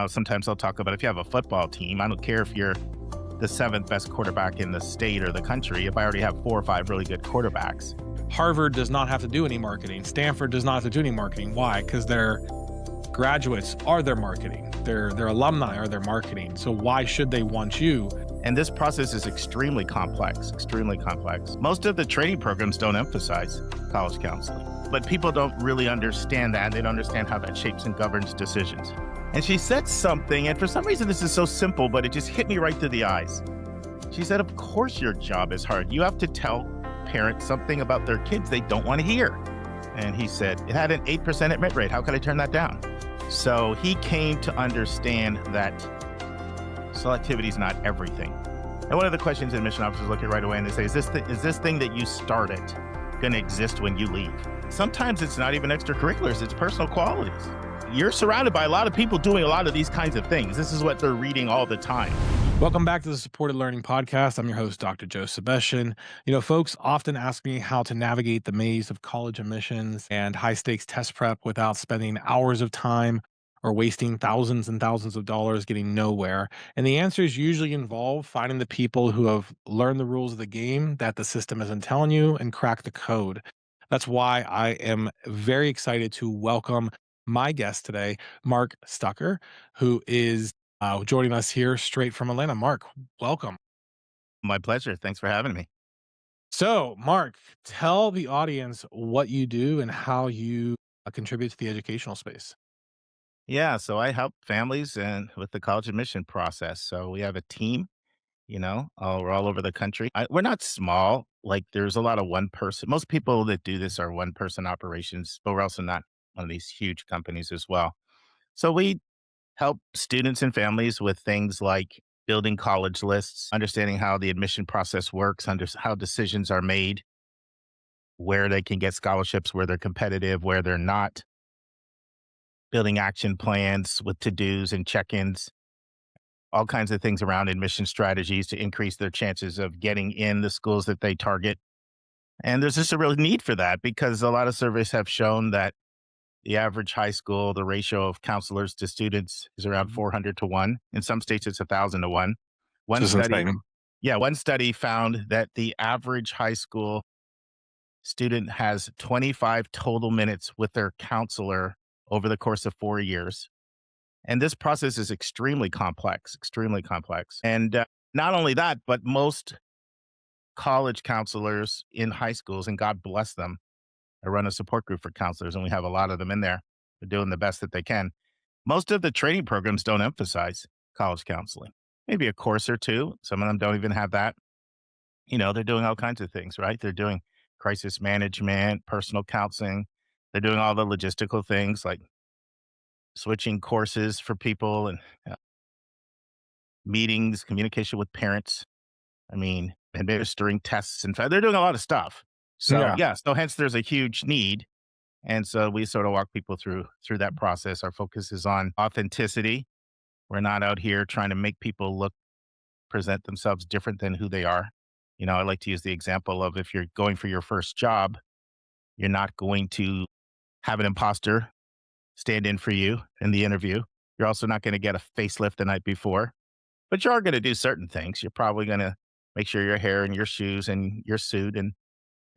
Sometimes I'll talk about if you have a football team, I don't care if you're the seventh best quarterback in the state or the country. If I already have 4 or 5 really good quarterbacks. Harvard does not have to do any marketing. Stanford does not have to do any marketing. Why? Because their graduates are their marketing. Their alumni are their marketing. So why should they want you? And this process is extremely complex, extremely complex. Most of the training programs don't emphasize college counseling, but people don't really understand that. They don't understand how that shapes and governs decisions. And she said something, and for some reason this is so simple, but it just hit me right through the eyes. She said, of course your job is hard. You have to tell parents something about their kids they don't want to hear. And he said, it had an 8% admit rate. How could I turn that down? So he came to understand that selectivity is not everything. And one of the questions admission officers look at right away and they say, is this thing that you started going to exist when you leave? Sometimes it's not even extracurriculars, it's personal qualities. You're surrounded by a lot of people doing a lot of these kinds of things. This is what they're reading all the time. Welcome back to the Supported Learning Podcast. I'm your host, Dr. Joe Sebastian. Folks often ask me how to navigate the maze of college admissions and high stakes test prep without spending hours of time or wasting thousands and thousands of dollars getting nowhere. And the answers usually involve finding the people who have learned the rules of the game that the system isn't telling you and crack the code. That's why I am very excited to welcome my guest today, Mark Stucker, who is joining us here straight from Atlanta. Mark, welcome. My pleasure. Thanks for having me. So, Mark, tell the audience what you do and how you contribute to the educational space. Yeah, so I help families and with the college admission process. So we have a team, we're all over the country. We're not small. Like there's a lot of one person. Most people that do this are one person operations, but we're also not one of these huge companies as well. So we help students and families with things like building college lists, understanding how the admission process works, how decisions are made, where they can get scholarships, where they're competitive, where they're not, building action plans with to-dos and check-ins, all kinds of things around admission strategies to increase their chances of getting in the schools that they target. And there's just a real need for that because a lot of surveys have shown that the average high school, the ratio of counselors to students is around 400 to 1. In some states, it's 1,000 to 1. One Just study, insane. one study found that the average high school student has 25 total minutes with their counselor over the course of 4 years. And this process is extremely complex, extremely complex. And not only that, but most college counselors in high schools, and God bless them, I run a support group for counselors, and we have a lot of them in there. They're doing the best that they can. Most of the training programs don't emphasize college counseling. Maybe a course or two. Some of them don't even have that. They're doing all kinds of things, right? They're doing crisis management, personal counseling. They're doing all the logistical things like switching courses for people and meetings, communication with parents. Administering tests. In fact, they're doing a lot of stuff. So so hence there's a huge need. And so we sort of walk people through that process. Our focus is on authenticity. We're not out here trying to make people present themselves different than who they are. I like to use the example of if you're going for your first job, you're not going to have an imposter stand in for you in the interview. You're also not going to get a facelift the night before, but you are going to do certain things. You're probably going to make sure your hair and your shoes and your suit and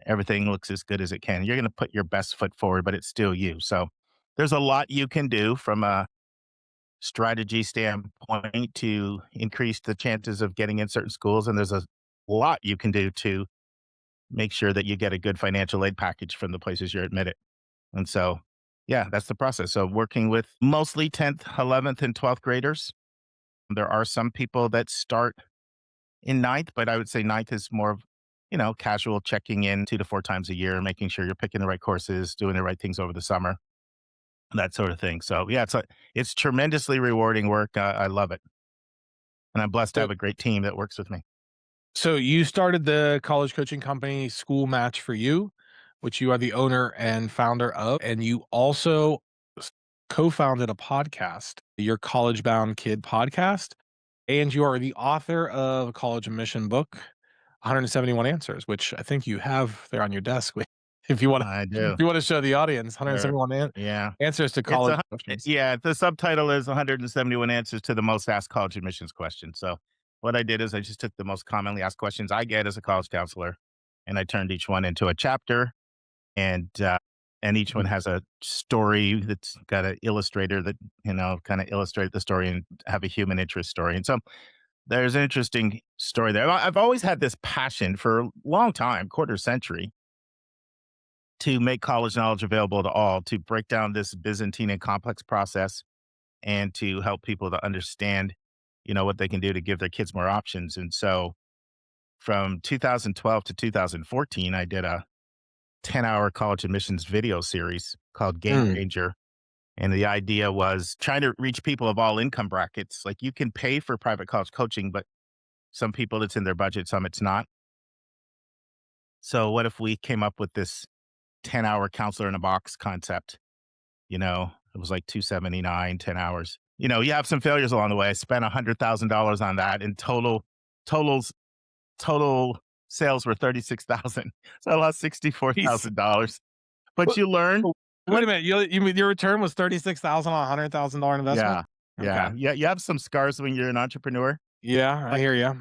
everything looks as good as it can. You're going to put your best foot forward, but it's still you. So there's a lot you can do from a strategy standpoint to increase the chances of getting in certain schools. And there's a lot you can do to make sure that you get a good financial aid package from the places you're admitted. And so, that's the process. So working with mostly 10th, 11th, and 12th graders. There are some people that start in ninth, but I would say ninth is more of, casual checking in 2 to 4 times a year, making sure you're picking the right courses, doing the right things over the summer, that sort of thing. So it's tremendously rewarding work. I love it. And I'm blessed to have a great team that works with me. So you started the college coaching company School Match for You, which you are the owner and founder of, and you also co-founded a podcast, your College Bound Kid podcast, and you are the author of a college admission book, 171 Answers, which I think you have there on your desk If you want I to, if do. you want to show the audience, Sure. 171 Yeah. answers to It's college a questions. yeah, the subtitle is 171 answers to the most asked college admissions questions. So what I did is I just took the most commonly asked questions I get as a college counselor, and I turned each one into a chapter, and each one Mhm. has a story that's got an illustrator that kind of illustrate the story and have a human interest story. And so there's an interesting story there. I've always had this passion for a long time, quarter century, to make college knowledge available to all, to break down this Byzantine and complex process, and to help people to understand, what they can do to give their kids more options. And so from 2012 to 2014, I did a 10-hour college admissions video series called Game Mm. Changer. And the idea was trying to reach people of all income brackets. Like, you can pay for private college coaching, but some people it's in their budget, some it's not. So what if we came up with this 10-hour counselor in a box concept? It was like 279, 10 hours. You have some failures along the way. I spent $100,000 on that, and totals total sales were 36,000. So I lost Jeez. $64,000. But What- you learn. oh, Wait a minute. You mean your return was 36,000 on a $100,000 investment? Yeah. Okay. Yeah. You have some scars when you're an entrepreneur. Yeah, I But, hear you.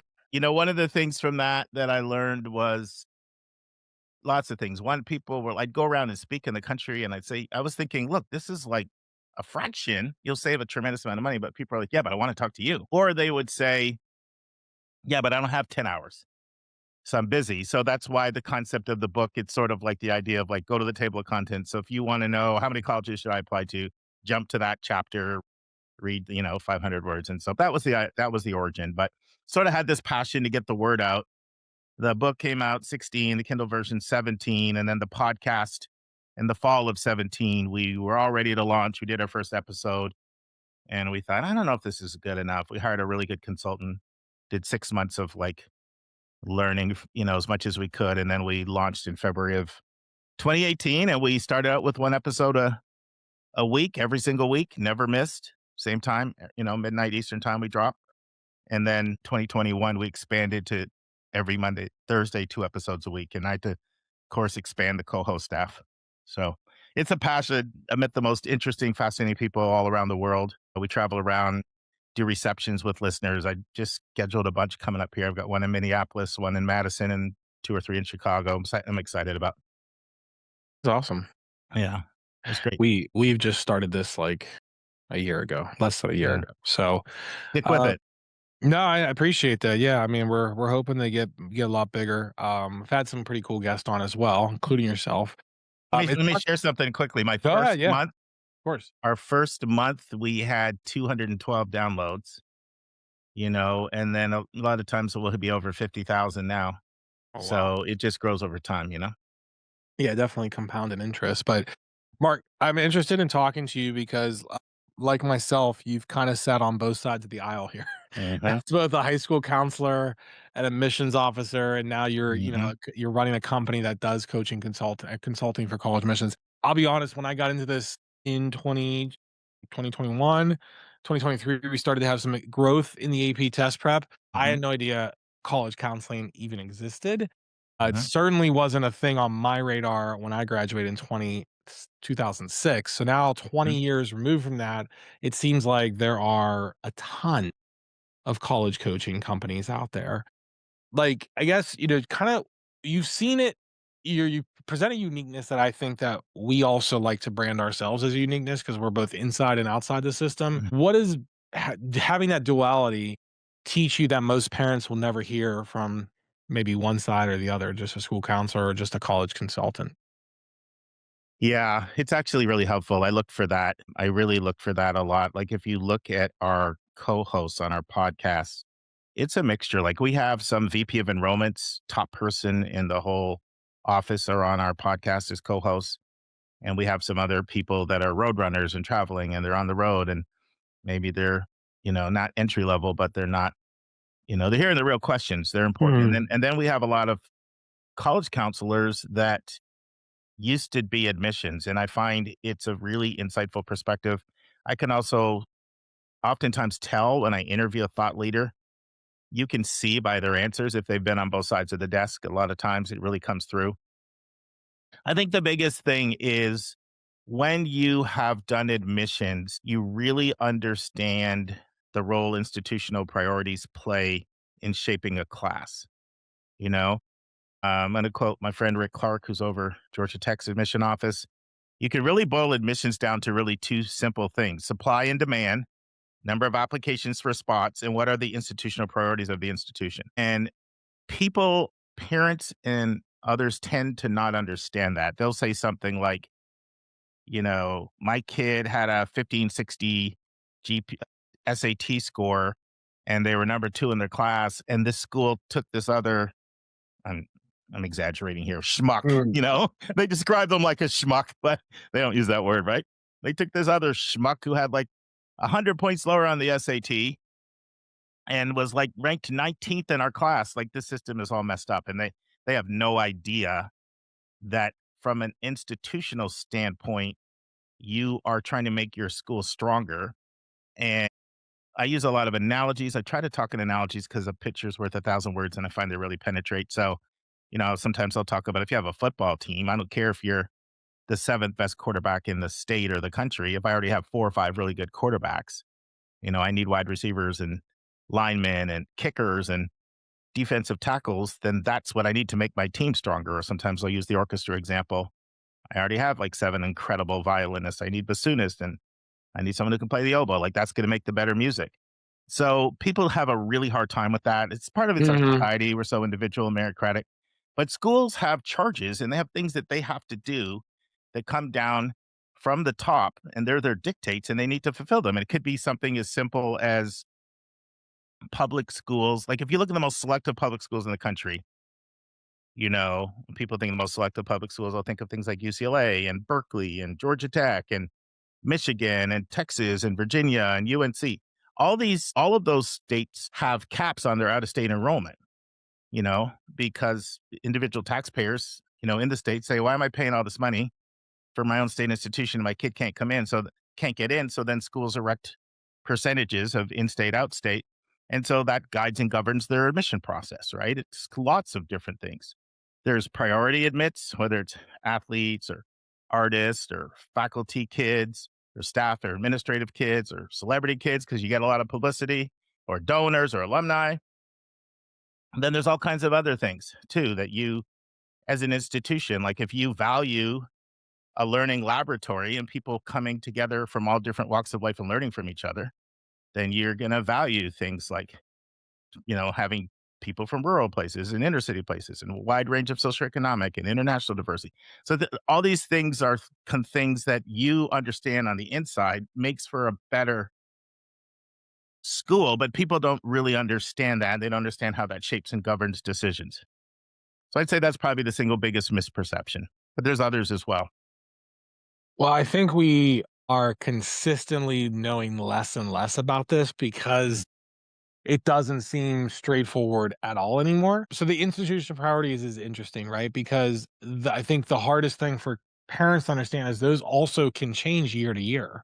one of the things from that I learned was lots of things. One, people were, I'd go around and speak in the country, and I'd say, I was thinking, look, this is like a fraction. You'll save a tremendous amount of money, but people are like, yeah, but I want to talk to you. Or they would say, yeah, but I don't have 10 hours. So I'm busy. So that's why the concept of the book, it's sort of like the idea of, like, go to the table of contents. So if you want to know how many colleges should I apply to, jump to that chapter, read, 500 words. And so that was the origin, but sort of had this passion to get the word out. The book came out 16, the Kindle version 17, and then the podcast in the fall of 17. We were all ready to launch. We did our first episode, and we thought, I don't know if this is good enough. We hired a really good consultant, did 6 months of, like, learning, as much as we could. And then we launched in February of 2018, and we started out with one episode a week, every single week, never missed. Same time, midnight Eastern time we drop. And then 2021, we expanded to every Monday, Thursday, 2 episodes a week. And I had to, of course, expand the co-host staff. So it's a passion. I met the most interesting, fascinating people all around the world. We travel around, do receptions with listeners. I just scheduled a bunch coming up here. I've got one in Minneapolis, one in Madison, and two or three in Chicago. I'm excited about. It's awesome. Yeah, it's great. We've just started this like a year ago, less than a year Yeah, ago. So, stick with uh, it. no, I appreciate that. Yeah, I mean, we're hoping they get a lot bigger. I've had some pretty cool guests on as well, including yourself. It's Let me not, share something quickly. go ahead. Yeah, of course. Our first month, we had 212 downloads. And then a lot of times it will be over 50,000 now. Oh wow. So it just grows over time. Yeah, definitely compounded interest. But Mark, I'm interested in talking to you because, like myself, you've kind of sat on both sides of the aisle here. Hmm. As both a high school counselor, an admissions officer, and now Hmm. you're running a company that does consulting for college admissions. I'll be honest, when I got into this in 2021, 2023, we started to have some growth in the AP test prep. I Hmm. had no idea college counseling even existed. It Hmm. certainly wasn't a thing on my radar when I graduated in 2006. So now, 20 years removed from that, it seems like there are a ton of college coaching companies out there. Like, I guess, kinda you've seen it, you present a uniqueness that I think that we also like to brand ourselves as a uniqueness because 'cause we're both inside and outside the system. Hmm. What is having that duality teach you that most parents will never hear from maybe one side or the other, just a school counselor or just a college consultant? Yeah, it's actually really helpful. I look for that. I really look for that a lot. Like, if you look at our co-hosts on our podcast, it's a mixture. Like, we have some VP of enrollments, top person in the whole office are on our podcast as co-hosts. And we have some other people that are road runners and traveling, and they're on the road, and maybe they're, not entry level, but they're not, they're hearing the real questions. They're important. And Mm. then we have a lot of college counselors that used to be admissions, and I find it's a really insightful perspective. I can also oftentimes tell when I interview a thought leader, you can see by their answers if they've been on both sides of the desk. A lot of times it really comes through. I think the biggest thing is when you have done admissions, you really understand the role institutional priorities play in shaping a class. You know, I'm going to quote my friend Rick Clark, who's over Georgia Tech's admission office. You can really boil admissions down to really two simple things: supply and demand, number of applications for spots, and what are the institutional priorities of the institution. And people, parents, and others tend to not understand that. They'll say something like, my kid had a 1560 GP, SAT score, and they were number two in their class. And this school took this other, I'm, I'm exaggerating here, schmuck, Mm. they describe them like a schmuck, but they don't use that word, right? They took this other schmuck who had like 100 points lower on the SAT and was like ranked 19th in our class. Like, this system is all messed up. And they have no idea that from an institutional standpoint, you are trying to make your school stronger. And I use a lot of analogies. I try to talk in analogies because a picture's worth a thousand words, and I find they really penetrate. So, sometimes I'll talk about, if you have a football team, I don't care if you're the seventh best quarterback in the state or the country. If I already have four or five really good quarterbacks, I need wide receivers and linemen and kickers and defensive tackles, then that's what I need to make my team stronger. Or sometimes I'll use the orchestra example. I already have like seven incredible violinists. I need bassoonists, and I need someone who can play the oboe. Like, that's going to make the better music. So people have a really hard time with that. It's part of it's our Mhm. society. We're so individual, meritocratic. But schools have charges and they have things that they have to do that come down from the top, and they're their dictates, and they need to fulfill them. And it could be something as simple as public schools. Like, if you look at the most selective public schools in the country, when people think of the most selective public schools, I'll think of things like UCLA and Berkeley and Georgia Tech and Michigan and Texas and Virginia and UNC. All of those states have caps on their out of state enrollment, because individual taxpayers, in the state say, why am I paying all this money for my own state institution? My kid can't come in, so can't get in. So then schools erect percentages of in-state, out-state, and so that guides and governs their admission process. Right? It's lots of different things. There's priority admits, whether it's athletes or artists or faculty kids or staff or administrative kids or celebrity kids, because you get a lot of publicity, or donors or alumni. And then there's all kinds of other things too that you, as an institution, like if you value a learning laboratory and people coming together from all different walks of life and learning from each other, then you're going to value things like, having people from rural places and inner city places and a wide range of socioeconomic and international diversity. So all these things are things that you understand on the inside makes for a better school, but people don't really understand that. They don't understand how that shapes and governs decisions. So I'd say that's probably the single biggest misperception, but there's others as well. Well, I think we are consistently knowing less and less about this because it doesn't seem straightforward at all anymore. So the institutional priorities is interesting, right? Because I think the hardest thing for parents to understand is those also can change year to year.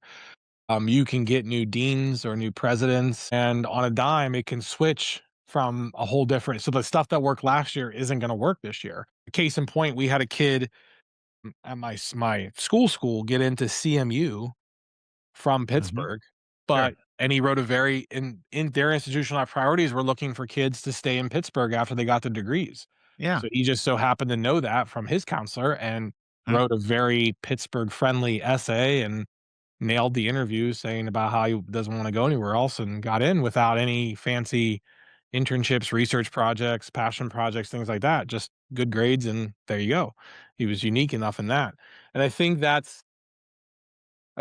You can get new deans or new presidents, and on a dime, it can switch from a whole different. So the stuff that worked last year isn't going to work this year. Case in point, we had a kid at my school get into CMU from Hmm. Pittsburgh, Sure. and he wrote a very in their institutional priorities were looking for kids to stay in Pittsburgh after they got their degrees. Yeah. So he just so happened to know that from his counselor and Mhm. wrote a very Pittsburgh friendly essay and nailed the interview saying about how he doesn't want to go anywhere else and got in without any fancy internships, research projects, passion projects, things like that. Just good grades and there you go. He was unique enough in that. And I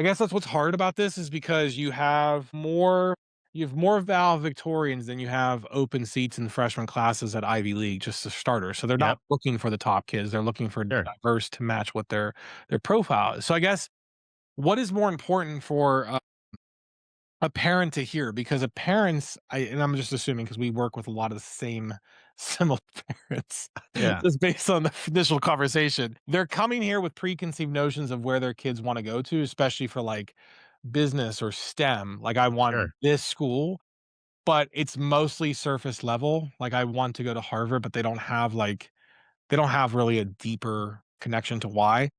guess that's what's hard about this is because you have more valedictorians than you have open seats in freshman classes at Ivy League, just as starters. So they're not Yep. looking for the top kids. They're looking for Sure. diverse to match what their profile is. So I guess what is more important for a parent to hear? Because a parents, and I'm just assuming because we work with a lot of the same similar parents, Yeah. just based on the initial conversation. They're coming here with preconceived notions of where their kids want to go to, especially for like business or STEM. Like, I want Sure. this school, but it's mostly surface level. Like, I want to go to Harvard, but they don't have really a deeper connection to why.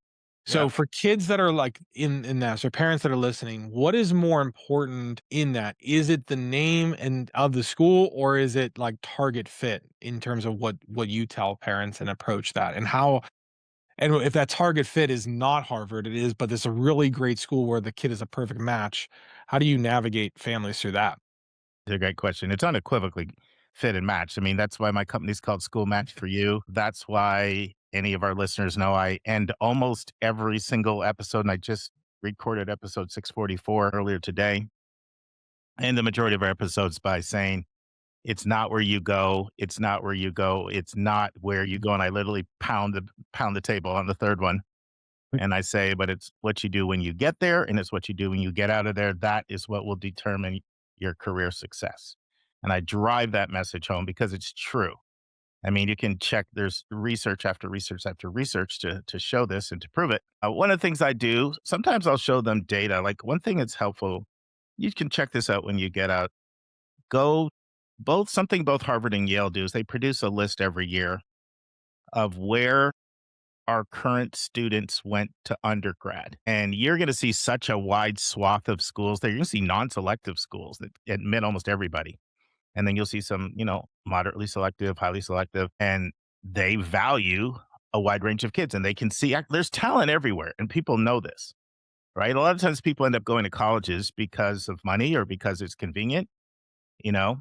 Yeah. So for kids that are like in that, so parents that are listening, what is more important in that? Is it the name and of the school, or is it like target fit in terms of what you tell parents and approach that? And how, and if that target fit is not Harvard, it is, but it's a really great school where the kid is a perfect match. How do you navigate families through that? It's a great question. It's unequivocally fit and match. I mean, that's why my company's called School Match for You. That's why any of our listeners know I end almost every single episode, and I just recorded episode 644 earlier today, and the majority of our episodes by saying, it's not where you go. It's not where you go. It's not where you go. And I literally pound the table on the third one. And I say, but it's what you do when you get there, and it's what you do when you get out of there. That is what will determine your career success. And I drive that message home because it's true. I mean, you can check, there's research after research after research to show this and to prove it. One of the things I do, sometimes I'll show them data. Like one thing that's helpful, you can check this out when you get out. Go both Harvard and Yale do is they produce a list every year of where our current students went to undergrad. And you're going to see such a wide swath of schools there. You're going to see non-selective schools that admit almost everybody. And then you'll see some, moderately selective, highly selective, and they value a wide range of kids and they can see there's talent everywhere. And people know this, right? A lot of times people end up going to colleges because of money or because it's convenient, you know,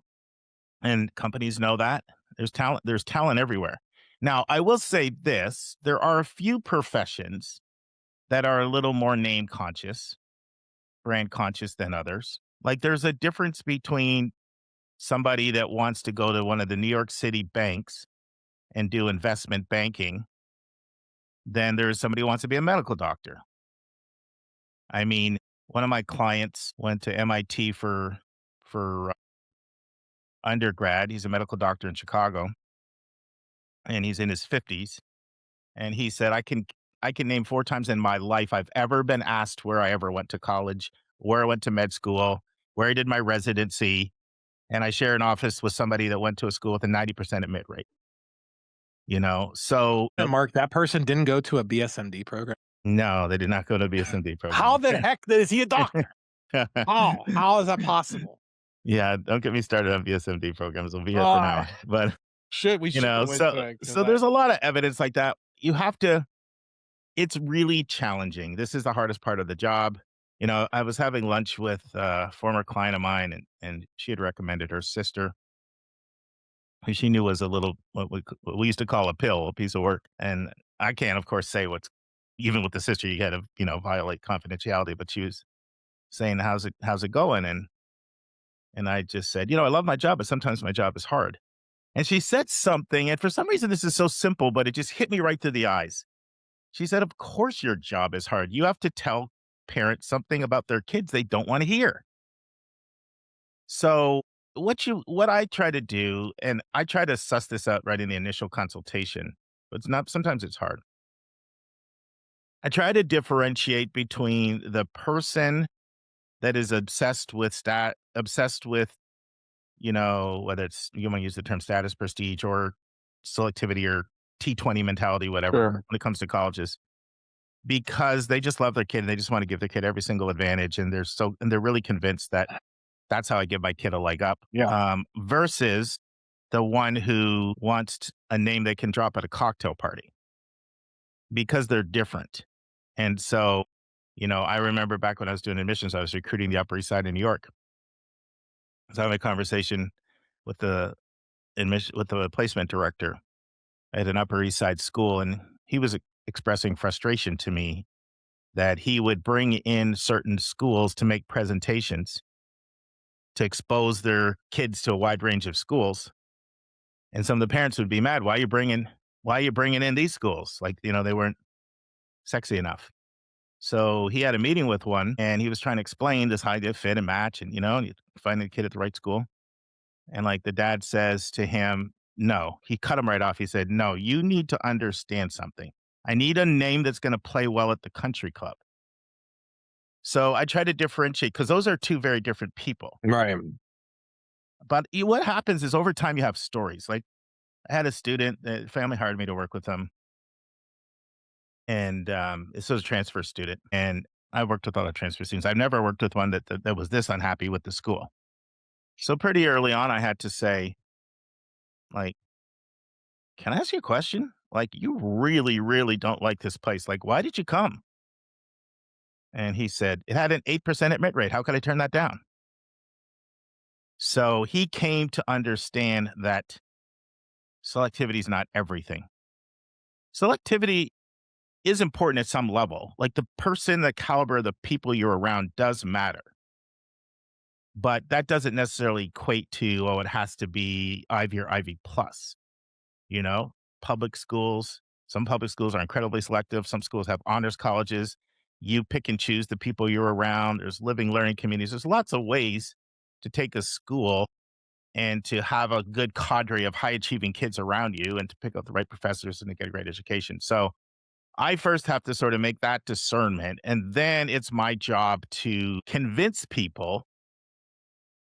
and companies know that. There's talent everywhere. Now, I will say this, there are a few professions that are a little more name conscious, brand conscious than others. Like there's a difference between somebody that wants to go to one of the New York City banks and do investment banking than there's somebody who wants to be a medical doctor. I mean, one of my clients went to MIT for undergrad. He's a medical doctor in Chicago and he's in his 50s. And he said, I can name 4 times in my life I've ever been asked where I ever went to college, where I went to med school, where I did my residency, and I share an office with somebody that went to a school with a 90% admit rate, you know? So, And Mark, that person didn't go to a BSMD program. no, they did not go to a BSMD How program. the heck is he a doctor? How? How is that possible? Yeah, don't get me started on BSMD programs. We'll be here for an Ah, hour. But, we should have went to so it because so I there's a lot of evidence like that. You have to It's really challenging. This is the hardest part of the job. I was having lunch with a former client of mine, and she had recommended her sister, who she knew was a little what we used to call a pill, a piece of work. And I can't, of course, say what's even with the sister. You got to violate confidentiality. But she was saying, "How's it going?" And I just said, "I love my job, but sometimes my job is hard." And she said something, and for some reason, this is so simple, but it just hit me right through the eyes. She said, "Of course your job is hard. You have to tell parents something about their kids they don't want to hear." So what I try to do, and I try to suss this out right in the initial consultation, but it's not sometimes it's hard. I try to differentiate between the person that is obsessed with, whether it's you want to use the term status, prestige, or selectivity or T20 mentality, whatever, sure. when it comes to colleges because they just love their kid and they just want to give their kid every single advantage and they're really convinced that that's how I give my kid a leg up. Yeah. Versus the one who wants a name they can drop at a cocktail party because they're different. And so, I remember back when I was doing admissions, I was recruiting the Upper East Side in New York. I was having a conversation with the placement director at an Upper East Side school, and he was expressing frustration to me that he would bring in certain schools to make presentations to expose their kids to a wide range of schools. And some of the parents would be mad, why are you bringing in these schools? Like, they weren't sexy enough. So he had a meeting with one and he was trying to explain this idea of fit and match and, you find the kid at the right school. And like the dad says to him, no, he cut him right off. He said, no, you need to understand something. I need a name that's going to play well at the country club. So I try to differentiate because those are two very different people. Right. But what happens is over time you have stories. Like I had a student, the family hired me to work with them. And this was a transfer student. And I've worked with a lot of transfer students. I've never worked with one that was this unhappy with the school. So pretty early on, I had to say, like, can I ask you a question? Like, you really, really don't like this place. Like, why did you come? And he said, it had an 8% admit rate. How could I turn that down? So he came to understand that selectivity is not everything. Selectivity is important at some level. Like the person, the caliber of the people you're around does matter. But that doesn't necessarily equate to, oh, it has to be Ivy or Ivy plus. You know, public schools, some public schools are incredibly selective. Some schools have honors colleges. You pick and choose the people you're around. There's living learning communities. There's lots of ways to take a school and to have a good cadre of high achieving kids around you and to pick up the right professors and to get a great education. So I first have to sort of make that discernment. And then it's my job to convince people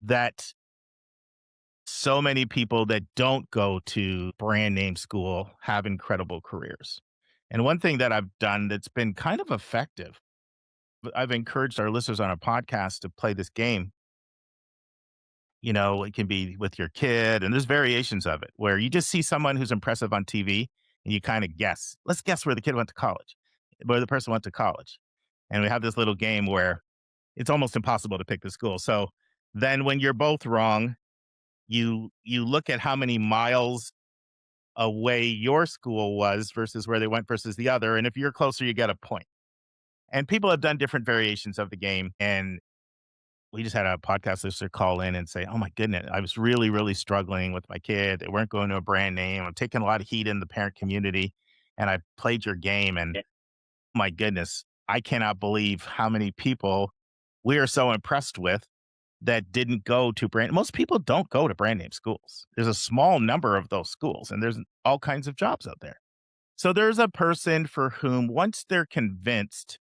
that so many people that don't go to brand name school have incredible careers. And one thing that I've done that's been kind of effective, I've encouraged our listeners on a podcast to play this game. You know, it can be with your kid, and there's variations of it where you just see someone who's impressive on TV and you kind of guess. Let's guess where the kid went to college, where the person went to college. And we have this little game where it's almost impossible to pick the school. So then when you're both wrong, you look at how many miles away your school was versus where they went versus the other. And if you're closer, you get a point. And people have done different variations of the game. And we just had a podcast listener call in and say, oh my goodness, I was really, really struggling with my kid. They weren't going to a brand name. I'm taking a lot of heat in the parent community. And I played your game. And my goodness, I cannot believe how many people we are so impressed with that didn't go to brand. Most people don't go to brand name schools. There's a small number of those schools, and there's all kinds of jobs out there. So there's a person for whom, once they're convinced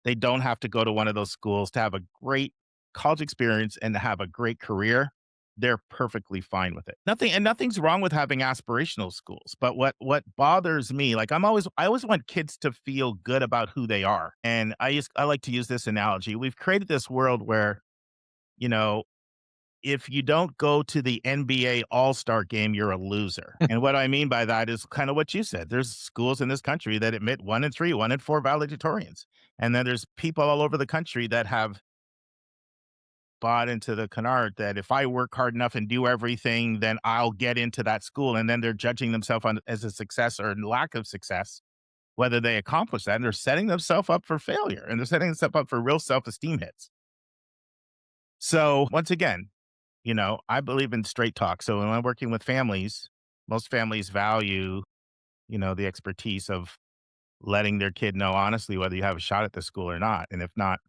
they don't have to go to one of those schools to have a great college experience and to have a great career, they're perfectly fine with it. Nothing's wrong with having aspirational schools. But what bothers me, like I always want kids to feel good about who they are. And I like to use this analogy. We've created this world where, you know, if you don't go to the NBA All-Star game, you're a loser. And what I mean by that is kind of what you said. There's schools in this country that admit 1 and 3, 1 and 4 valedictorians. And then there's people all over the country that have bought into the canard that if I work hard enough and do everything, then I'll get into that school. And then they're judging themselves on as a success or lack of success, whether they accomplish that. And they're setting themselves up for failure and they're setting themselves up for real self-esteem hits. So once again, you know, I believe in straight talk. So when I'm working with families, most families value, you know, the expertise of letting their kid know honestly whether you have a shot at the school or not. And if not,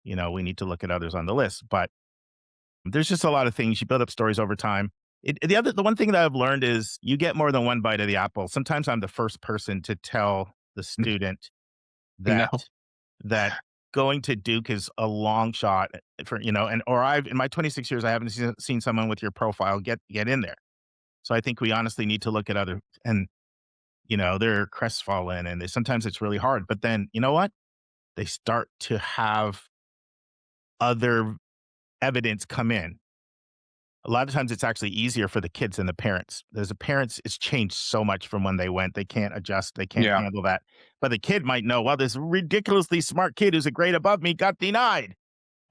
you know, we need to look at others on the list. But there's just a lot of things. You build up stories over time. The one thing that I've learned is you get more than one bite of the apple. Sometimes I'm the first person to tell the student No. that that going to Duke is a long shot for, you know, and or I've in my 26 years I haven't seen someone with your profile get in there. So I think we honestly need to look at other and you know they're crestfallen and sometimes it's really hard. But then you know what? They start to have other evidence come in. A lot of times it's actually easier for the kids than the parents. There's the parents, it's changed so much from when they went. They can't adjust, they can't Yeah. handle that. But the kid might know, well, this ridiculously smart kid who's a grade above me got denied.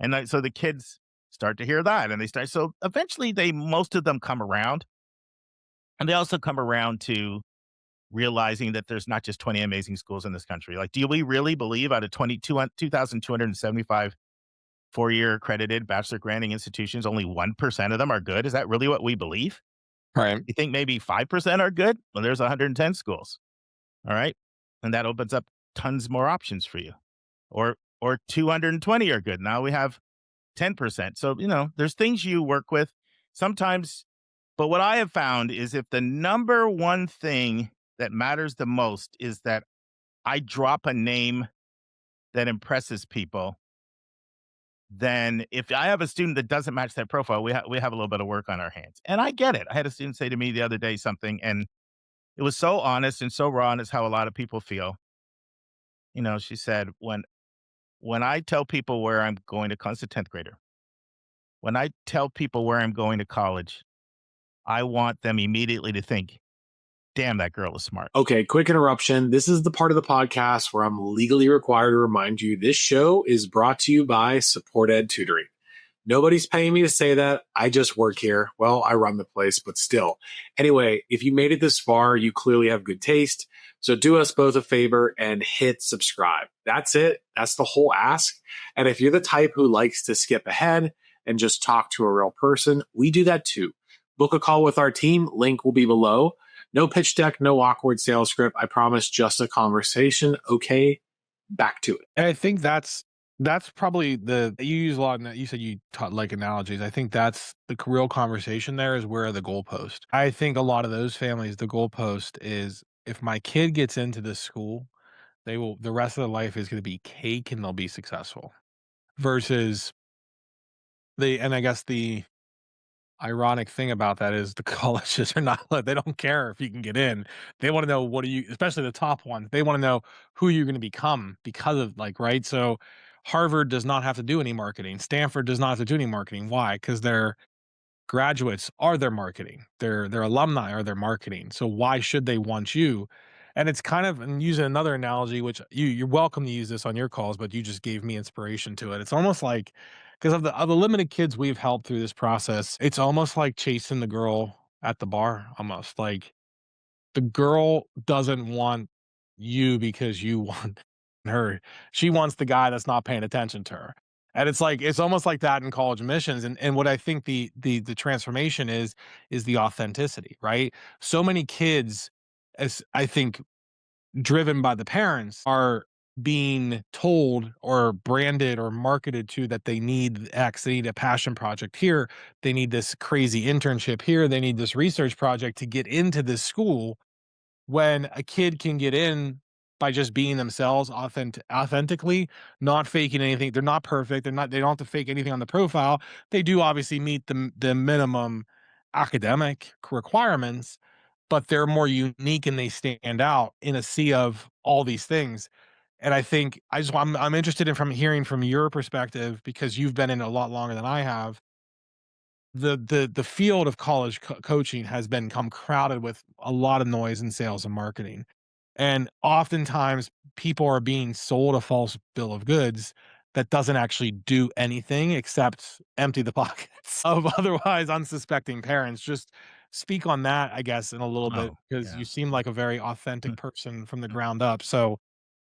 And so the kids start to hear that and they start. So eventually most of them come around. And they also come around to realizing that there's not just 20 amazing schools in this country. Like, do we really believe out of 2,275 4-year accredited bachelor granting institutions, only 1% of them are good? Is that really what we believe? Right. You think maybe 5% are good? Well, there's 110 schools. All right. And that opens up tons more options for you. Or 220 are good. Now we have 10%. So, you know, there's things you work with sometimes. But what I have found is if the number one thing that matters the most is that I drop a name that impresses people, then if I have a student that doesn't match that profile, we have a little bit of work on our hands. And I get it. I had a student say to me the other day something, and it was so honest and so raw, and it's how a lot of people feel. she said, when I tell people where I'm going to college, it's a 10th grader. When I tell people where I'm going to college, I want them immediately to think, damn, that girl is smart. Okay, quick interruption. This is the part of the podcast where I'm legally required to remind you this show is brought to you by Support Ed Tutoring. Nobody's paying me to say that. I just work here. Well, I run the place, but still. Anyway, if you made it this far, you clearly have good taste. So do us both a favor and hit subscribe. That's it. That's the whole ask. And if you're the type who likes to skip ahead and just talk to a real person, we do that too. Book a call with our team. Link will be below. No pitch deck, no awkward sales script. I promise just a conversation. Okay, back to it. And I think that's probably you use a lot. You said you taught like analogies. I think that's the real conversation. There is where are the goalpost. I think a lot of those families, the goalpost is if my kid gets into this school, the rest of their life is going to be cake and they'll be successful. Versus and I guess the ironic thing about that is the colleges are not they don't care if you can get in. They wanna know what are you especially the top ones, they wanna know who you're gonna become because of right? So, Harvard does not have to do any marketing. Stanford does not have to do any marketing. Why? Because their graduates are their marketing. Their alumni are their marketing. So why should they want you? And it's kind of and using another analogy, which you're welcome to use this on your calls, but you just gave me inspiration to it. It's almost like because of the limited kids we've helped through this process, it's almost like chasing the girl at the bar, almost like the girl doesn't want you because you want her. She wants the guy that's not paying attention to her. And it's like it's almost like that in college admissions. And what I think the transformation is the authenticity, right? So many kids, as I think driven by the parents, are being told or branded or marketed to that they need X, they need a passion project here, they need this crazy internship here, they need this research project to get into this school when a kid can get in by just being themselves authentically, not faking anything. They're not perfect. They don't have to fake anything on the profile. They do obviously meet the minimum academic requirements, but they're more unique and they stand out in a sea of all these things. And I think I'm interested in from hearing from your perspective because you've been in a lot longer than I have. The field of college coaching has become crowded with a lot of noise in sales and marketing. And oftentimes people are being sold a false bill of goods that doesn't actually do anything except empty the pockets of otherwise unsuspecting parents. Just speak on that, I guess, in a little bit Oh, because yeah. you seem like a very authentic person from the ground up. So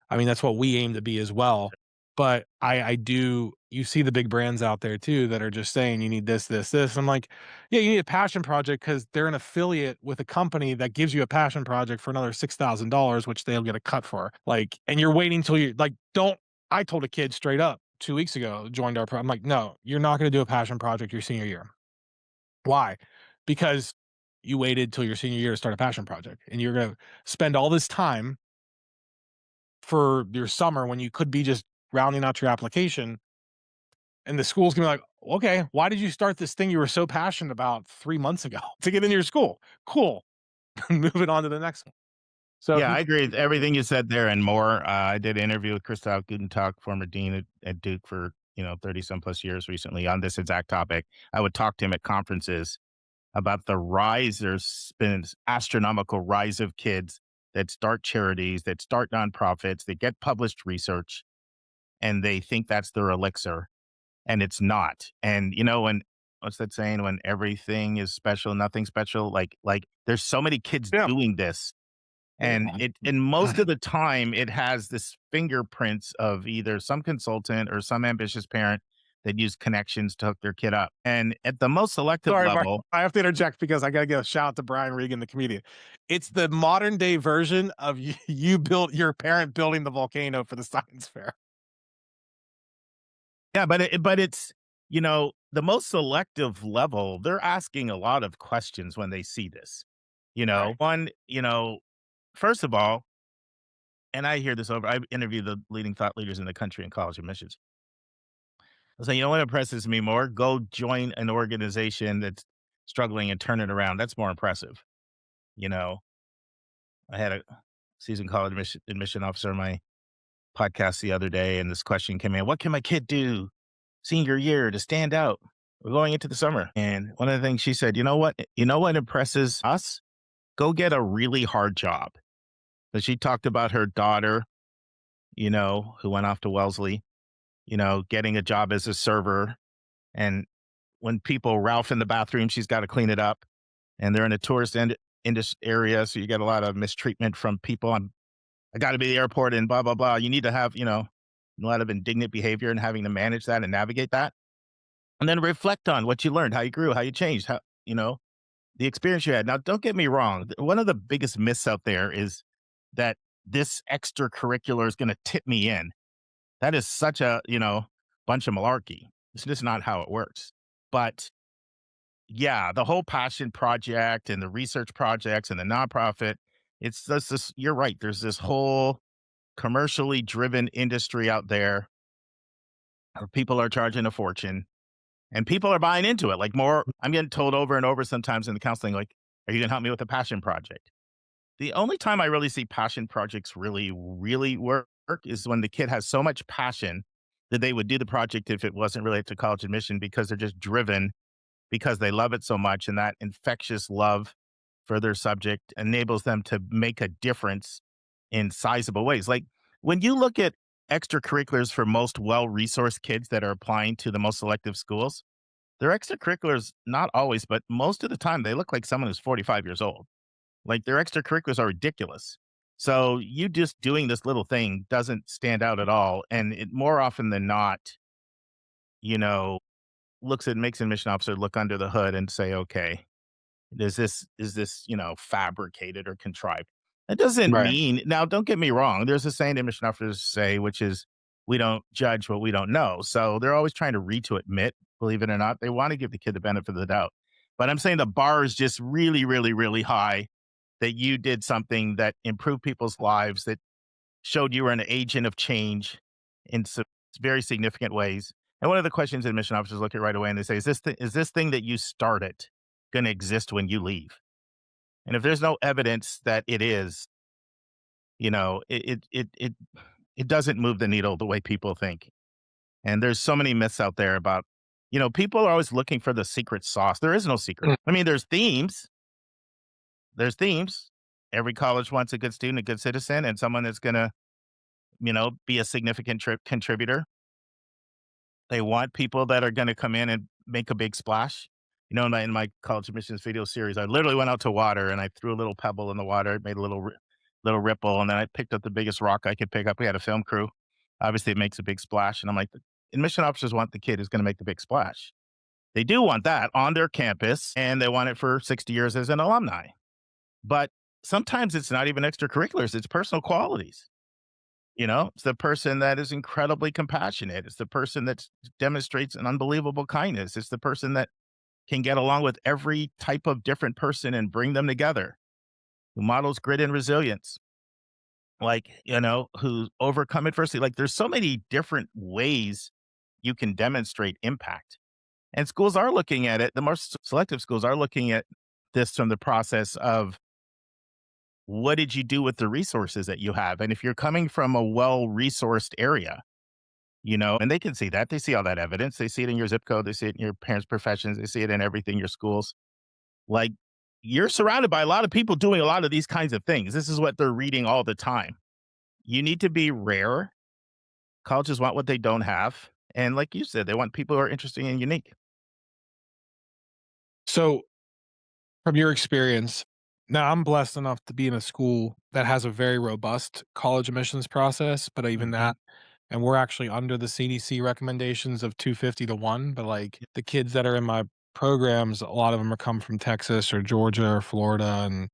I mean, that's what we aim to be as well. But I do you see the big brands out there too that are just saying you need this, this, this. I'm like, yeah, you need a passion project because they're an affiliate with a company that gives you a passion project for another $6,000, which they'll get a cut for. Like, and you're waiting till you like, don't I told a kid straight up 2 weeks ago, joined our I'm like, no, you're not going to do a passion project your senior year. Why? Because you waited till your senior year to start a passion project and you're going to spend all this time for your summer when you could be just rounding out your application and the school's gonna be like, okay, why did you start this thing you were so passionate about 3 months ago to get into your school? Cool. Moving on to the next one. So if Yeah, you I agree with everything you said there and more. I did an interview with Christoph Gutentag, former dean at Duke for 30 some plus years recently on this exact topic. I would talk to him at conferences about the rise. There's been an astronomical rise of kids that start charities, that start nonprofits, that get published research, and they think that's their elixir, and it's not. And when what's that saying? When everything is special, nothing special. Like there's so many kids yeah. doing this, and most of the time it has this fingerprints of either some consultant or some ambitious parent that use connections to hook their kid up. And at the most selective Sorry, Mark. level, I have to interject because I gotta give a shout out to Brian Regan, the comedian. It's the modern day version of you built your parent building the volcano for the science fair. yeah, but it's the most selective level. They're asking a lot of questions when they see this. Right. One, first of all, and I hear this over. I interview the leading thought leaders in the country in college admissions. I say, what impresses me more? Go join an organization that's struggling and turn it around. That's more impressive. You know, I had a seasoned college admission officer in my podcast the other day, and this question came in: what can my kid do senior year to stand out? We're going into the summer. And one of the things she said, you know what impresses us? Go get a really hard job. So she talked about her daughter, who went off to Wellesley, getting a job as a server. And when people Ralph in the bathroom, she's got to clean it up. And they're in a tourist area. So you get a lot of mistreatment from people. I got to be at the airport and blah, blah, blah. You need to have, a lot of indignant behavior and having to manage that and navigate that. And then reflect on what you learned, how you grew, how you changed, the experience you had. Now, don't get me wrong. One of the biggest myths out there is that this extracurricular is going to tip me in. That is such a, bunch of malarkey. It's just not how it works. But yeah, the whole passion project and the research projects and the nonprofit, it's just this, you're right. There's this whole commercially driven industry out there where people are charging a fortune and people are buying into it. Like I'm getting told over and over sometimes in the counseling, like, are you going to help me with a passion project? The only time I really see passion projects really, really work is when the kid has so much passion that they would do the project if it wasn't related to college admission because they're just driven because they love it so much. And that infectious love for their subject enables them to make a difference in sizable ways. Like when you look at extracurriculars for most well-resourced kids that are applying to the most selective schools, their extracurriculars, not always, but most of the time, they look like someone who's 45 years old. Like their extracurriculars are ridiculous. So you just doing this little thing doesn't stand out at all. And it more often than not, you know, makes an admission officer look under the hood and say, okay, is this, fabricated or contrived? That doesn't Right. mean, now don't get me wrong. There's a saying admission officers say, which is we don't judge what we don't know. So they're always trying to read to admit, believe it or not. They want to give the kid the benefit of the doubt. But I'm saying the bar is just really, really, really high that you did something that improved people's lives, that showed you were an agent of change in some very significant ways. And one of the questions admission officers look at right away and they say, is this thing that you started going to exist when you leave? And if there's no evidence that it is, it doesn't move the needle the way people think. And there's so many myths out there about, people are always looking for the secret sauce. There is no secret. I mean, there's themes. There's themes. Every college wants a good student, a good citizen, and someone that's going to, be a significant contributor. They want people that are going to come in and make a big splash. In my college admissions video series, I literally went out to water and I threw a little pebble in the water. It made a little ripple, and then I picked up the biggest rock I could pick up. We had a film crew. Obviously, it makes a big splash, and I'm like, the admission officers want the kid who's going to make the big splash. They do want that on their campus, and they want it for 60 years as an alumni. But sometimes it's not even extracurriculars; it's personal qualities. It's the person that is incredibly compassionate. It's the person that demonstrates an unbelievable kindness. It's the person that can get along with every type of different person and bring them together, who models grit and resilience, who overcome adversity. Like there's so many different ways you can demonstrate impact. And schools are looking at it. The most selective schools are looking at this from the process of, what did you do with the resources that you have? And if you're coming from a well-resourced area, and they can see that. They see all that evidence. They see it in your zip code. They see it in your parents' professions. They see it in everything, your schools. Like, you're surrounded by a lot of people doing a lot of these kinds of things. This is what they're reading all the time. You need to be rare. Colleges want what they don't have. And like you said, they want people who are interesting and unique. So, from your experience, now I'm blessed enough to be in a school that has a very robust college admissions process, but even that, and we're actually under the CDC recommendations of 250 to 1. But like the kids that are in my programs, a lot of them are come from Texas or Georgia or Florida and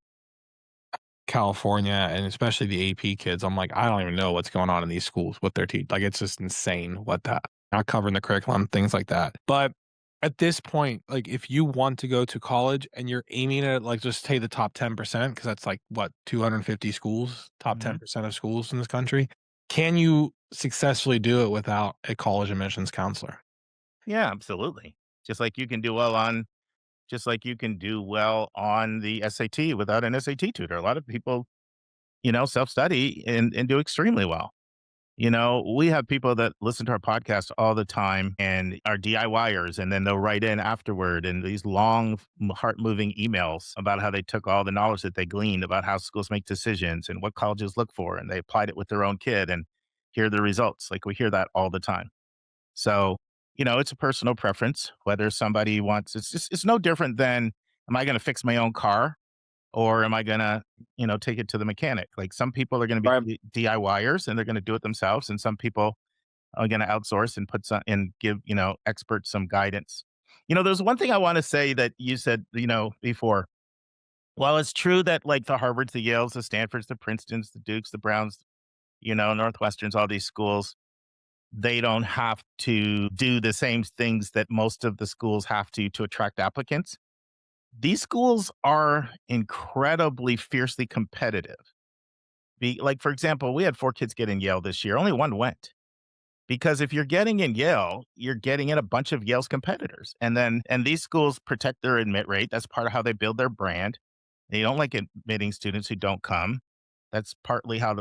California, and especially the AP kids. I'm like, I don't even know what's going on in these schools, what they're teaching. Like, it's just insane what that, not covering the curriculum, things like that. But at this point, like, if you want to go to college and you're aiming at, like, just say the top 10%, because that's like what, 250 schools, top 10% of schools in this country, can you successfully do it without a college admissions counselor? Yeah, absolutely. Just like you can do well on the SAT without an SAT tutor. A lot of people, self-study and do extremely well. We have people that listen to our podcast all the time and are DIYers, and then they'll write in afterward and these long, heart moving emails about how they took all the knowledge that they gleaned about how schools make decisions and what colleges look for. And they applied it with their own kid and here are the results. Like we hear that all the time. So, it's a personal preference whether somebody wants, it's no different than, am I going to fix my own car? Or am I gonna, take it to the mechanic? Like some people are gonna be Right. DIYers and they're gonna do it themselves, and some people are gonna outsource and put some and give, experts some guidance. There's one thing I want to say that you said, before. While it's true that like the Harvards, the Yales, the Stanfords, the Princetons, the Dukes, the Browns, Northwesterns, all these schools, they don't have to do the same things that most of the schools have to attract applicants. These schools are incredibly fiercely competitive. Like, for example, we had 4 kids get in Yale this year, only 1 went. Because if you're getting in Yale, you're getting in a bunch of Yale's competitors. And these schools protect their admit rate. That's part of how they build their brand. They don't like admitting students who don't come. That's partly how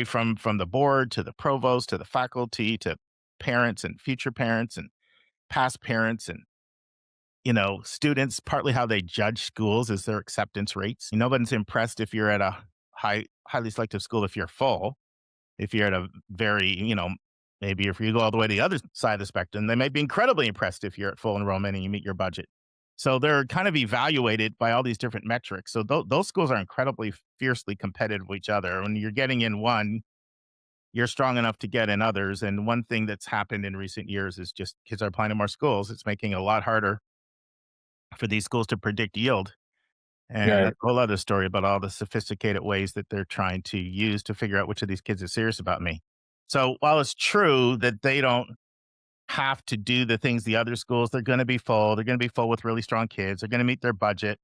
from the board to the provost to the faculty to parents and future parents and past parents and students, partly how they judge schools is their acceptance rates. Nobody's impressed if you're at a highly selective school if you're full. If you're at a very, maybe if you go all the way to the other side of the spectrum, they might be incredibly impressed if you're at full enrollment and you meet your budget. So they're kind of evaluated by all these different metrics. So those schools are incredibly fiercely competitive with each other. When you're getting in one, you're strong enough to get in others. And one thing that's happened in recent years is just kids are applying to more schools. It's making it a lot harder for these schools to predict yield. And Right. that's a whole other story about all the sophisticated ways that they're trying to use to figure out which of these kids is serious about me. So while it's true that they don't have to do the things the other schools, they're going to be full. They're going to be full with really strong kids. They're going to meet their budget.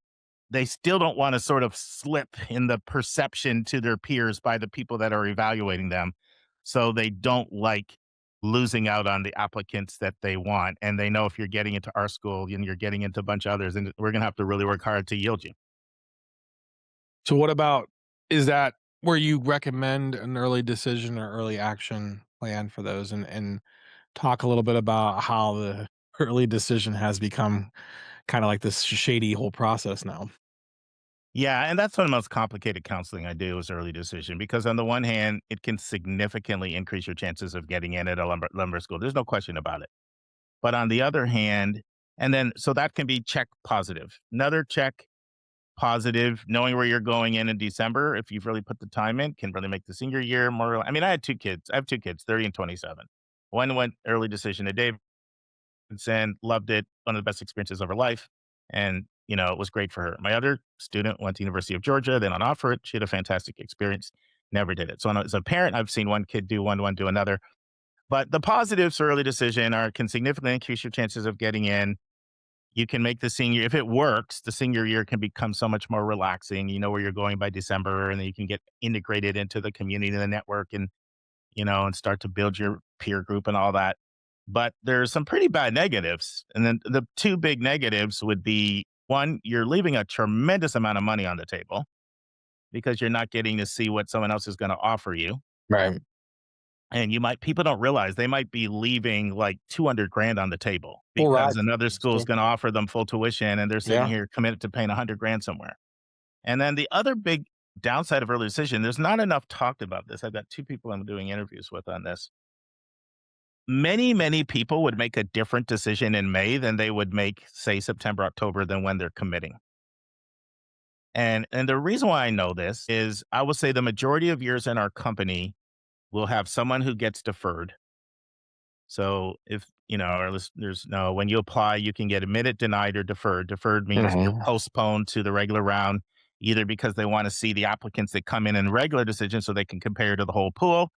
They still don't want to sort of slip in the perception to their peers by the people that are evaluating them. So they don't like losing out on the applicants that they want. And they know if you're getting into our school and you're getting into a bunch of others, and we're going to have to really work hard to yield you. So what about, is that where you recommend an early decision or early action plan for those, and talk a little bit about how the early decision has become kind of like this shady whole process now? Yeah, and that's one of the most complicated counseling I do is early decision because on the one hand, it can significantly increase your chances of getting in at a lumber school. There's no question about it. But on the other hand, and then so that can be check positive. Another check positive, knowing where you're going in December, if you've really put the time in, can really make the senior year more. I mean, I had 2 kids. I have 2 kids, 30 and 27. One went early decision to Davidson, loved it, one of the best experiences of her life. And, it was great for her. My other student went to University of Georgia, then on offer it. She had a fantastic experience, never did it. So as a parent, I've seen one kid do one do another. But the positives for early decision can significantly increase your chances of getting in. You can make if it works, the senior year can become so much more relaxing. You know where you're going by December, and then you can get integrated into the community and the network and start to build your peer group and all that. But there's some pretty bad negatives. And then the 2 big negatives would be, one, you're leaving a tremendous amount of money on the table because you're not getting to see what someone else is going to offer you. Right. And people don't realize they might be leaving like 200 grand on the table Well, because right. another school is going to offer them full tuition and they're sitting Yeah. here committed to paying 100 grand somewhere. And then the other big downside of early decision, there's not enough talked about this. I've got 2 people I'm doing interviews with on this. Many, many people would make a different decision in May than they would make, say, September, October, than when they're committing. And the reason why I know this is I would say the majority of years in our company will have someone who gets deferred. So if, our listeners know, when you apply, you can get admitted, denied, or deferred. Deferred means you're postponed to the regular round, either because they want to see the applicants that come in regular decisions so they can compare to the whole pool,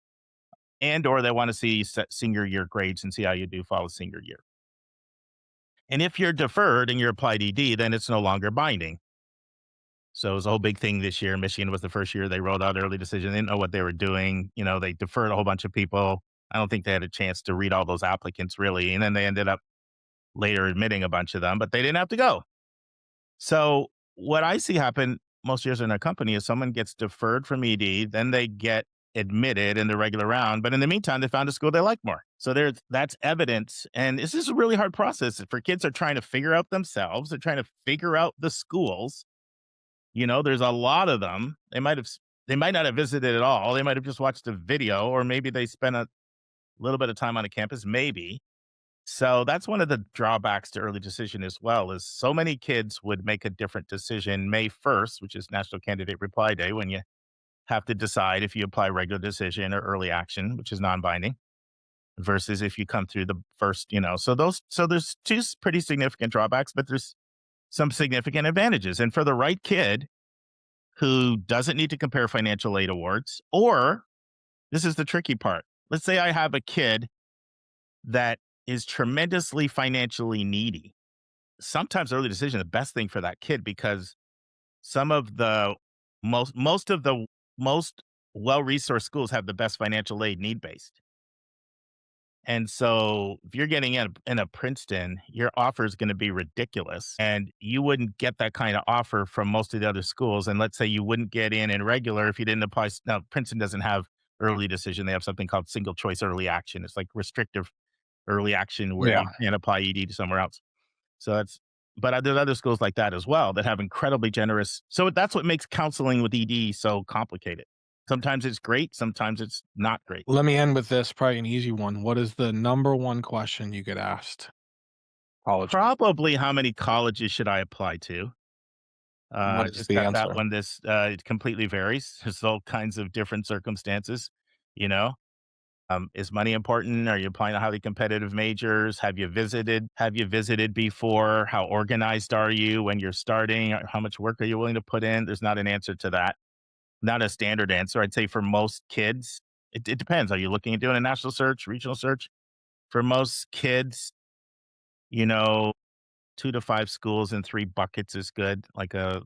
and or they want to see senior year grades and see how you do follow senior year. And if you're deferred and you're applied ED, then it's no longer binding. So it was a whole big thing this year. Michigan was the first year they rolled out early decision. They didn't know what they were doing. They deferred a whole bunch of people. I don't think they had a chance to read all those applicants really. And then they ended up later admitting a bunch of them, but they didn't have to go. So what I see happen most years in a company is someone gets deferred from ED, then they get admitted in the regular round. But in the meantime, they found a school they like more. So that's evidence. And this is a really hard process for kids are trying to figure out themselves. They're trying to figure out the schools. There's a lot of them. They might not have visited at all. They might have just watched a video, or maybe they spent a little bit of time on a campus, maybe. So that's one of the drawbacks to early decision as well, is so many kids would make a different decision May 1st, which is National Candidate Reply Day, when you have to decide if you apply regular decision or early action, which is non-binding, versus if you come through the first, so there's two pretty significant drawbacks, but there's some significant advantages. And for the right kid who doesn't need to compare financial aid awards, or this is the tricky part. Let's say I have a kid that is tremendously financially needy. Sometimes early decision is the best thing for that kid, because some of the most of the most well-resourced schools have the best financial aid need-based. And so if you're getting in a Princeton, your offer is going to be ridiculous. And you wouldn't get that kind of offer from most of the other schools. And let's say you wouldn't get in regular if you didn't apply. Now, Princeton doesn't have early decision. They have something called single choice early action. It's like restrictive early action where you can't apply ED to somewhere else. But there's other schools like that as well that have incredibly generous. So that's what makes counseling with ED so complicated. Sometimes it's great. Sometimes it's not great. Let me end with this, probably an easy one. What is the number one question you get asked? College. Probably how many colleges should I apply to? What is the answer? That one, it completely varies. There's all kinds of different circumstances, you know. Is money important? Are you applying to highly competitive majors? Have you visited before? How organized are you when you're starting? How much work are you willing to put in? There's not an answer to that. Not a standard answer. I'd say for most kids, it depends. Are you looking at doing a national search, regional search? For most kids, 2 to 5 schools in 3 buckets is good. Like I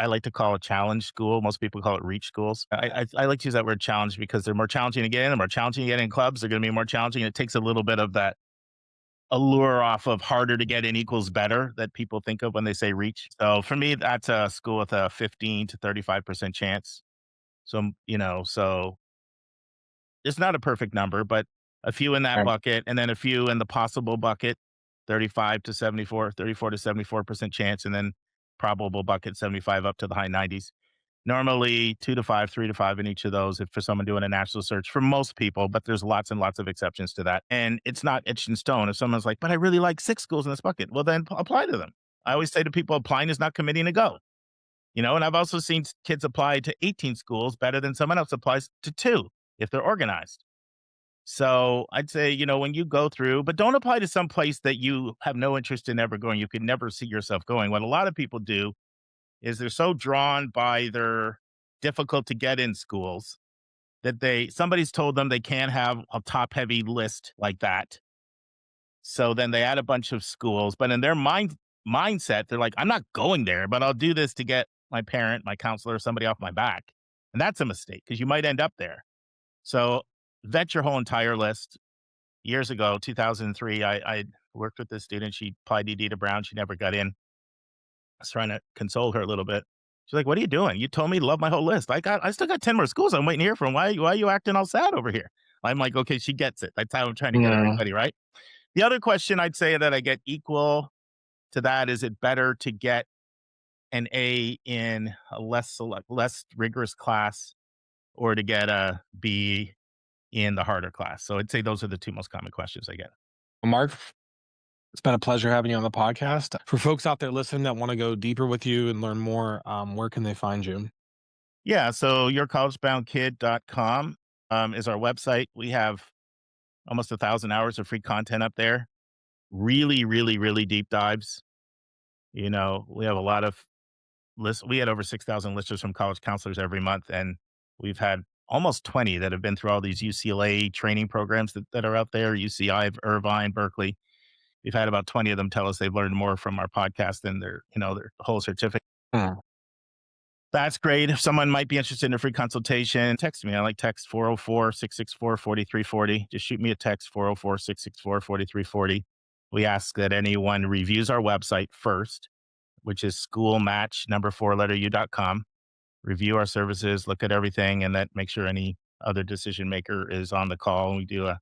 like to call a challenge school. Most people call it reach schools. I like to use that word challenge because they're more challenging to get in. They're more challenging to get in clubs. They're going to be more challenging. It takes a little bit of that allure off of harder to get in equals better that people think of when they say reach. So for me, that's a school with a 15 to 35% chance. So it's not a perfect number, but a few in that bucket, and then a few in the possible bucket, 34 to 74% chance, and then probable bucket, 75 up to the high 90s. Normally 2 to 5, 3 to 5 in each of those if for someone doing a national search for most people, but there's lots and lots of exceptions to that. And it's not etched in stone. If someone's like, but I really like 6 schools in this bucket, well, then apply to them. I always say to people, applying is not committing to go. And I've also seen kids apply to 18 schools better than someone else applies to 2 if they're organized. So I'd say, when you go through, but don't apply to some place that you have no interest in ever going. You could never see yourself going. What a lot of people do is they're so drawn by their difficult to get in schools that somebody's told them they can't have a top heavy list like that. So then they add a bunch of schools, but in their mindset, they're like, I'm not going there, but I'll do this to get my parent, my counselor, somebody off my back. And that's a mistake because you might end up there. So vet your whole entire list. Years ago, 2003, I worked with this student. She applied ED to Brown. She never got in. I was trying to console her a little bit. She's like, what are you doing? You told me to love my whole list. I still got 10 more schools I'm waiting to hear from. Why are you acting all sad over here? I'm like, okay, she gets it. That's how I'm trying to get everybody, right? The other question I'd say that I get equal to that, is it better to get an A in a less rigorous class or to get a B in the harder class? So I'd say those are the 2 most common questions I get. Well, Mark, it's been a pleasure having you on the podcast. For folks out there listening that want to go deeper with you and learn more, where can they find you? Yeah, so yourcollegeboundkid.com is our website. We have almost 1,000 hours of free content up there. Really, really, really deep dives. We have a lot of lists. We had over 6,000 listeners from college counselors every month, and we've had almost 20 that have been through all these UCLA training programs that are out there, UCI, Irvine, Berkeley. We've had about 20 of them tell us they've learned more from our podcast than their whole certificate. That's great. If someone might be interested in a free consultation, text me. I like text 404-664-4340. Just shoot me a text 404-664-4340. We ask that anyone reviews our website first, which is schoolmatch4u.com. Review our services, look at everything, and then make sure any other decision maker is on the call, and we do a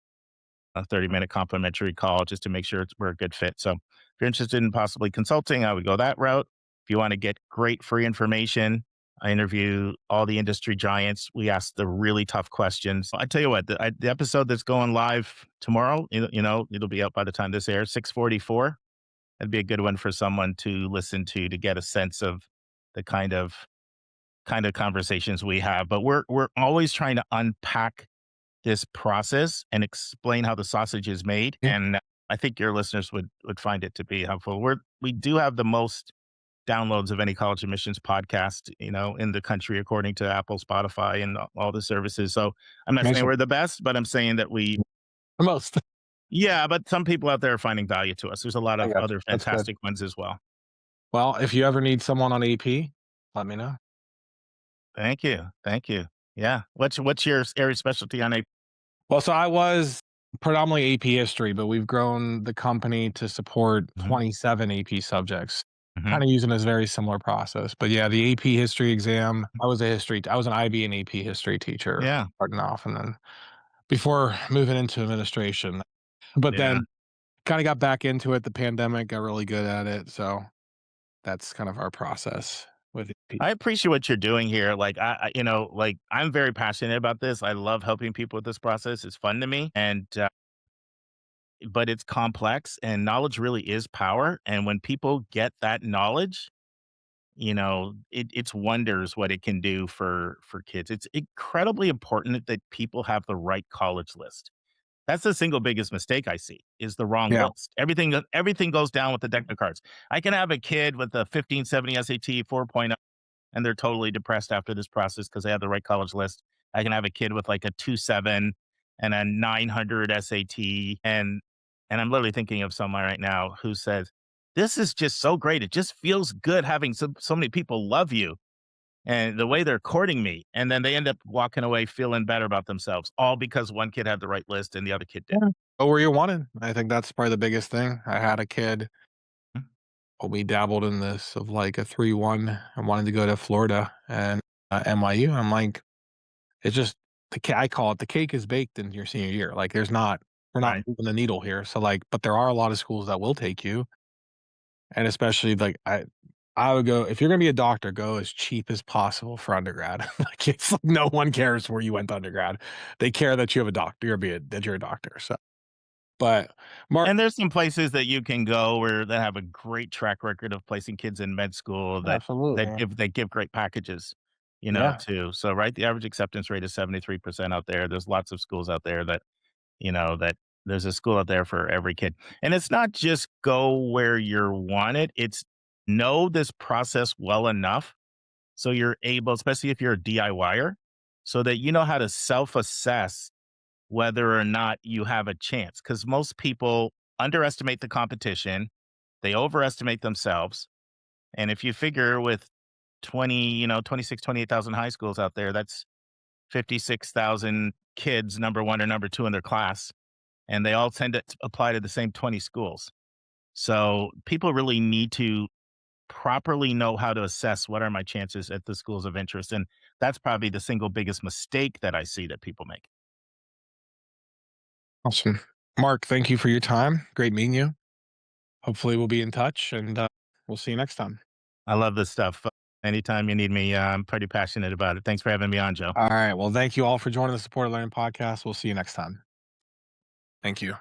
30-minute complimentary call just to make sure we're a good fit. So if you're interested in possibly consulting, I would go that route. If you want to get great free information, I interview all the industry giants. We ask the really tough questions. I tell you what, the episode that's going live tomorrow, it'll be out by the time this airs, 6:44. That'd be a good one for someone to listen to get a sense of the kind of conversations we have. But we're always trying to unpack this process and explain how the sausage is made. Yeah. And I think your listeners would find it to be helpful. We do have the most downloads of any college admissions podcast, in the country, according to Apple, Spotify, and all the services. So I'm not saying Amazing. we're the best, but I'm saying that The most. yeah, but some people out there are finding value to us. There's a lot I of got you. other That's good. fantastic ones as well. Well, if you ever need someone on AP, let me know. Thank you. Thank you. Yeah. What's your area specialty on a Well, so I was predominantly AP history, but we've grown the company to support Mhm. 27 AP subjects, Mhm. kind of using a very similar process. But yeah, the AP history exam, I was an IB and AP history teacher Yeah. starting off, and then before moving into administration. But Yeah. then kind of got back into it. The pandemic got really good at it. So that's kind of our process with AP. I appreciate what you're doing here. Like like I'm very passionate about this. I love helping people with this process. It's fun to me, and but it's complex, and knowledge really is power. And when people get that knowledge, it's wonders what it can do for kids. It's incredibly important that people have the right college list. That's the single biggest mistake I see is the wrong Yeah. list. Everything goes down with the deck of cards. I can have a kid with a 1570 SAT 4.0, and they're totally depressed after this process because they have the right college list. I can have a kid with like a 2.7 and a 900 SAT, and I'm literally thinking of someone right now who says, "This is just so great. It just feels good having so many people love you and the way they're courting me," and then they end up walking away feeling better about themselves, all because one kid had the right list and the other kid didn't. Go where you wanted. I think that's probably the biggest thing. I had a kid, Mhm. we dabbled in this of like a 3-1 and wanted to go to Florida and NYU. I'm like, it's just I call it the cake is baked in your senior year. Like we're not Right. moving the needle here. So like, but there are a lot of schools that will take you. And especially like I would go, if you're gonna be a doctor, go as cheap as possible for undergrad. Like it's like no one cares where you went to undergrad. They care that you have a doctor, that you're a doctor. So but Mark, And there's some places that you can go where they have a great track record of placing kids in med school that absolutely. they give great packages, Yeah. too. So, right, the average acceptance rate is 73% out there. There's lots of schools out there that there's a school out there for every kid. And it's not just go where you're wanted, it's know this process well enough so you're able, especially if you're a DIYer, so that you know how to self-assess whether or not you have a chance. Because most people underestimate the competition, they overestimate themselves. And if you figure with 26, 28,000 high schools out there, that's 56,000 kids, number one or number two in their class. And they all tend to apply to the same 20 schools. So people really need to properly know how to assess what are my chances at the schools of interest. And that's probably the single biggest mistake that I see that people make. Awesome. Mark, thank you for your time. Great meeting you. Hopefully we'll be in touch and we'll see you next time. I love this stuff. Anytime you need me, I'm pretty passionate about it. Thanks for having me on, Joe. All right. Well, thank you all for joining the Supported Learning Podcast. We'll see you next time. Thank you.